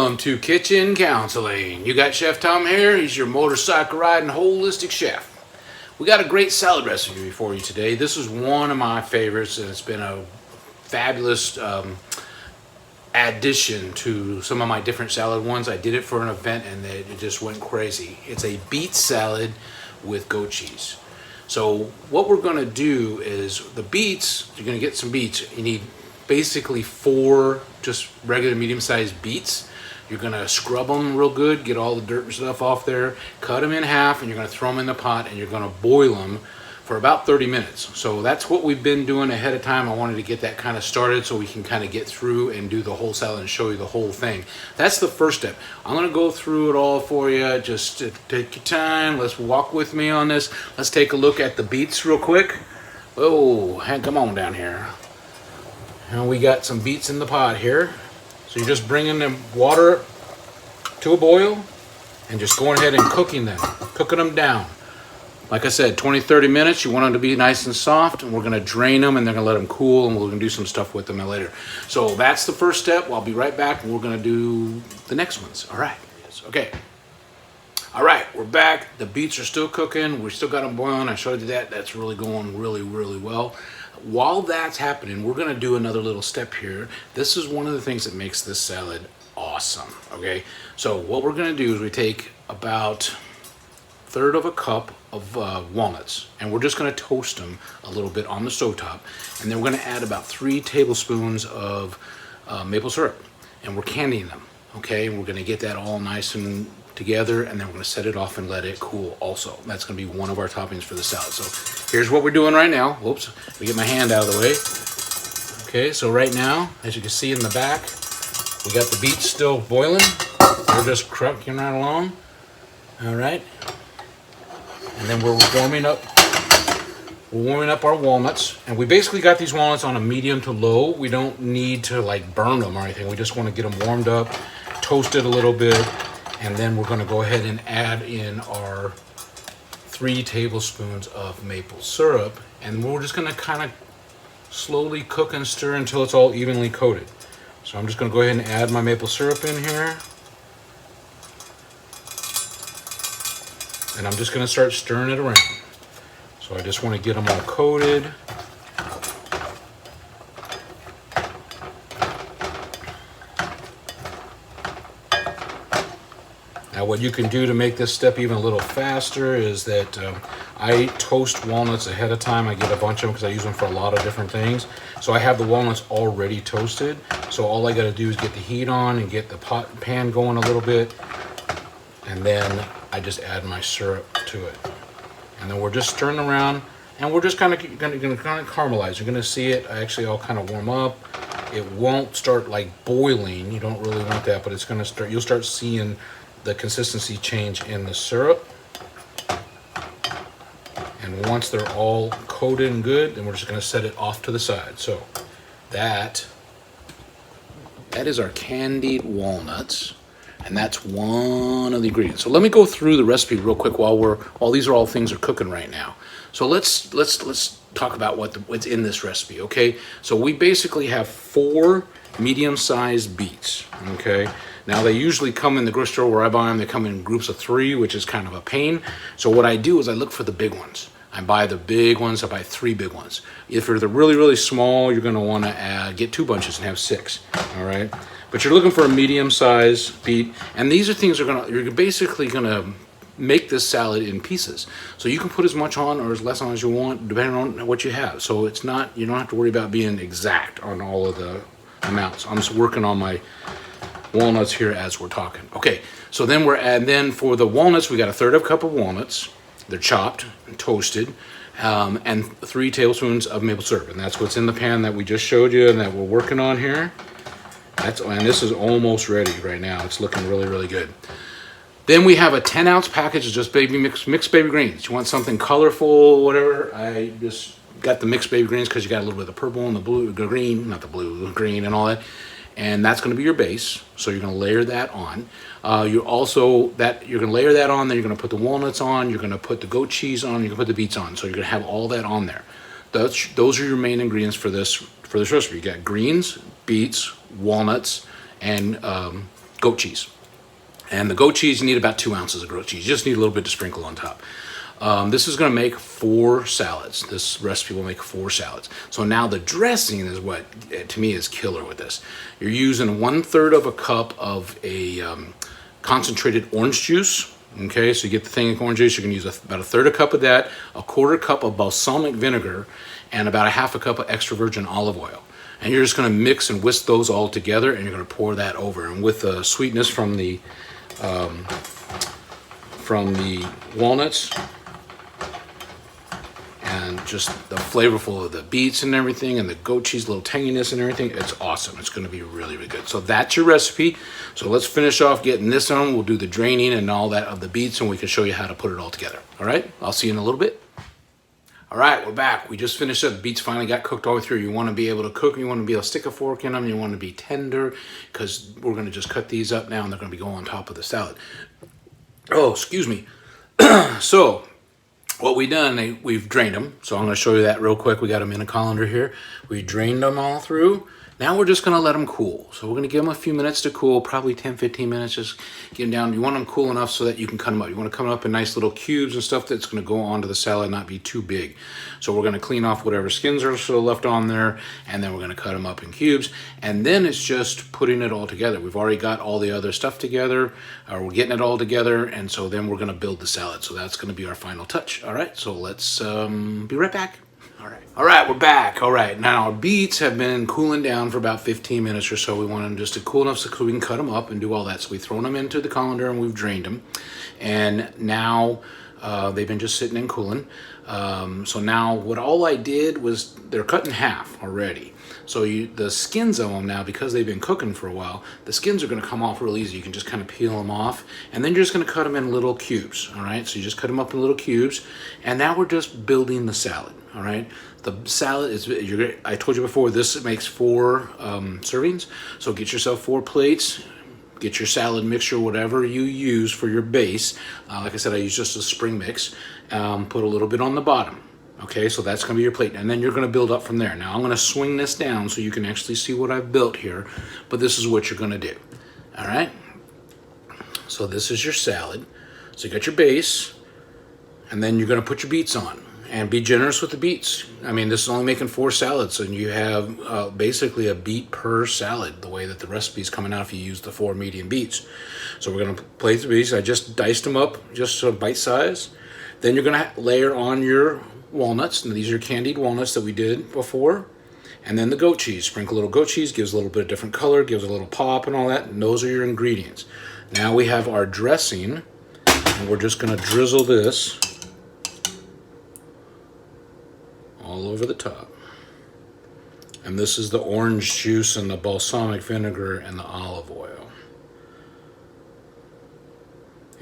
Welcome to Kitchen Counseling. You got Chef Tom here. He's your motorcycle riding holistic chef. We got a great salad recipe for you today. This is one of my favorites, and it's been a fabulous addition to some of my different salad ones. I did it for an event, and it just went crazy. It's a beet salad with goat cheese. So what we're going to do is the beets, you're going to get some beets. You need basically 4 just regular medium-sized beets. You're going to scrub them real good, get all the dirt and stuff off there, cut them in half, and you're going to throw them in the pot, and you're going to boil them for about 30 minutes. So that's what we've been doing ahead of time. I wanted to get that kind of started so we can kind of get through and do the whole salad and show you the whole thing. That's the first step. I'm going to go through it all for you. Just take your time. Let's walk with me on this. Let's take a look at the beets real quick. Oh, come on down here. And we got some beets in the pot here. So you're just bringing the water to a boil and just going ahead and cooking them down. Like I said, 20-30 minutes. You want them to be nice and soft, and we're going to drain them, and they're going to let them cool, and we're going to do some stuff with them later. So that's the first step. I'll be right back, and we're going to do the next ones. All right. Okay. All right, we're back. The beets are still cooking. We still got them boiling. I showed you that. That's really going really, really well. While that's happening, we're going to do another little step here. This is one of the things that makes this salad awesome. Okay. So what we're going to do is we take about 1/3 of a cup of walnuts, and we're just going to toast them a little bit on the stovetop, and then we're going to add about 3 tablespoons of maple syrup, and we're candying them. Okay, and we're going to get that all nice and together, and then we're going to set it off and let it cool also. That's going to be one of our toppings for the salad. So here's what we're doing right now. Whoops, let me get my hand out of the way. Okay, so right now, as you can see in the back, we got the beets still boiling. We're just crucking right along. All right. And then we're warming up our walnuts, and we basically got these walnuts on a medium to low. We don't need to like burn them or anything. We just want to get them warmed up, toasted a little bit, and then we're going to go ahead and add in our 3 tablespoons of maple syrup, and we're just going to kind of slowly cook and stir until it's all evenly coated. So I'm just going to go ahead and add my maple syrup in here. And I'm just going to start stirring it around. So I just want to get them all coated. Now what you can do to make this step even a little faster is that I toast walnuts ahead of time. I get a bunch of them because I use them for a lot of different things. So I have the walnuts already toasted. So all I got to do is get the heat on and get the pan going a little bit. And then I just add my syrup to it, and then we're just stirring around, and we're just kind of going to caramelize. You're going to see it actually all kind of warm up. It won't start like boiling. You don't really want that, but it's going to start. You'll start seeing the consistency change in the syrup. And once they're all coated and good, then we're just going to set it off to the side. So that is our candied walnuts. And that's one of the ingredients. So let me go through the recipe real quick while these are all things are cooking right now. So let's talk about what's in this recipe, okay? So we basically have 4 medium-sized beets, okay? Now they usually come in the grocery store where I buy them. They come in groups of 3, which is kind of a pain. So what I do is I look for the big ones. I buy the big ones. I buy 3 big ones. If they're really, really small, you're going to want to get 2 bunches and have 6, all right? But you're looking for a medium-sized beet, and these are things you're basically gonna make this salad in pieces. So you can put as much on or as less on as you want, depending on what you have. So it's not, you don't have to worry about being exact on all of the amounts. I'm just working on my walnuts here as we're talking. Okay, so then for the walnuts, we got 1/3 of a cup of walnuts. They're chopped and toasted, and 3 tablespoons of maple syrup, and that's what's in the pan that we just showed you and that we're working on here. And this is almost ready right now. It's looking really, really good. Then we have a 10-ounce package of just mixed baby greens. You want something colorful, whatever. I just got the mixed baby greens because you got a little bit of the purple and the blue, green, not the blue, the green and all that. And that's going to be your base. So you're going to layer that on. You're going to layer that on. Then you're going to put the walnuts on. You're going to put the goat cheese on. You're going to put the beets on. So you're going to have all that on there. Those are your main ingredients for this recipe. You got greens, beets, walnuts, and goat cheese. And the goat cheese, you need about 2 ounces of goat cheese. You just need a little bit to sprinkle on top. This is going to make 4 salads. This recipe will make 4 salads. So now the dressing is what, to me, is killer with this. You're using 1/3 of a cup of a concentrated orange juice. Okay, so you get the thing of orange juice. You're going to use about 1/3 cup of that, 1/4 cup of balsamic vinegar, and about 1/2 cup of extra virgin olive oil. And you're just going to mix and whisk those all together, and you're going to pour that over. And with the sweetness from the walnuts and just the flavorful of the beets and everything, and the goat cheese, little tanginess and everything, it's awesome. It's going to be really, really good. So that's your recipe. So let's finish off getting this on. We'll do the draining and all that of the beets, and we can show you how to put it all together. All right, I'll see you in a little bit. All right, we're back. We just finished up. The beets finally got cooked all through. You want to be able to cook. You want to be able to stick a fork in them. You want to be tender, because we're going to just cut these up now, and they're going to be going on top of the salad. Oh, excuse me. So what we done, we've drained them. So I'm going to show you that real quick. We got them in a colander here. We drained them all through. Now we're just going to let them cool. So we're going to give them a few minutes to cool, probably 10-15 minutes. Just get them down. You want them cool enough so that you can cut them up. You want to cut them up in nice little cubes and stuff that's going to go onto the salad, not be too big. So we're going to clean off whatever skins are still left on there, and then we're going to cut them up in cubes. And then it's just putting it all together. We've already got all the other stuff together, or we're getting it all together, and so then we're going to build the salad. So that's going to be our final touch. All right, so let's be right back. All right, we're back. All right, now our beets have been cooling down for about 15 minutes or so. We want them just to cool enough so we can cut them up and do all that. So we've thrown them into the colander and we've drained them. And now they've been just sitting and cooling. So now what all I did was, they're cut in half already. So the skins of them now, because they've been cooking for a while, the skins are going to come off real easy. You can just kind of peel them off, and then you're just going to cut them in little cubes. All right, so you just cut them up in little cubes, and now we're just building the salad. All right, the salad is, I told you before, this makes 4 servings. So get yourself 4 plates. Get your salad mixture, whatever you use for your base. Like I said, I use just a spring mix. Put a little bit on the bottom. Okay, so that's going to be your plate. And then you're going to build up from there. Now I'm going to swing this down so you can actually see what I've built here. But this is what you're going to do. All right? So this is your salad. So you got your base. And then you're going to put your beets on. And be generous with the beets. I mean, this is only making 4 salads, and you have basically a beet per salad, the way that the recipe is coming out if you use the 4 medium beets. So we're going to plate the beets. I just diced them up, just so bite size. Then you're going to layer on your walnuts, and these are candied walnuts that we did before. And then the goat cheese. Sprinkle a little goat cheese, gives a little bit of different color, gives a little pop and all that. And those are your ingredients. Now we have our dressing, and we're just going to drizzle this all over the top. And this is the orange juice and the balsamic vinegar and the olive oil.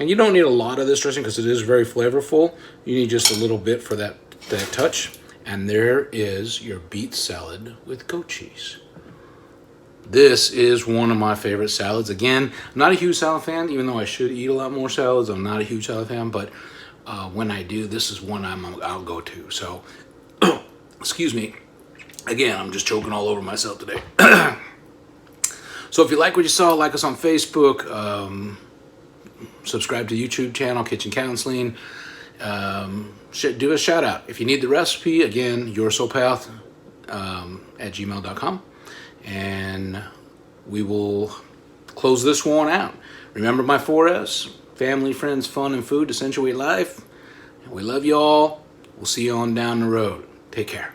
And you don't need a lot of this dressing because it is very flavorful. You need just a little bit for that touch. And there is your beet salad with goat cheese. This is one of my favorite salads. Again, I'm not a huge salad fan, even though I should eat a lot more salads. I'm not a huge salad fan, but when I do, this is one I'll go to. So excuse me. Again, I'm just choking all over myself today. So if you like what you saw, like us on Facebook, subscribe to the YouTube channel, Kitchen Counseling. Do a shout out. If you need the recipe, again, yoursoulpath at gmail.com. And we will close this one out. Remember my 4S, family, friends, fun, and food to accentuate life. We love you all. We'll see you on down the road. Take care.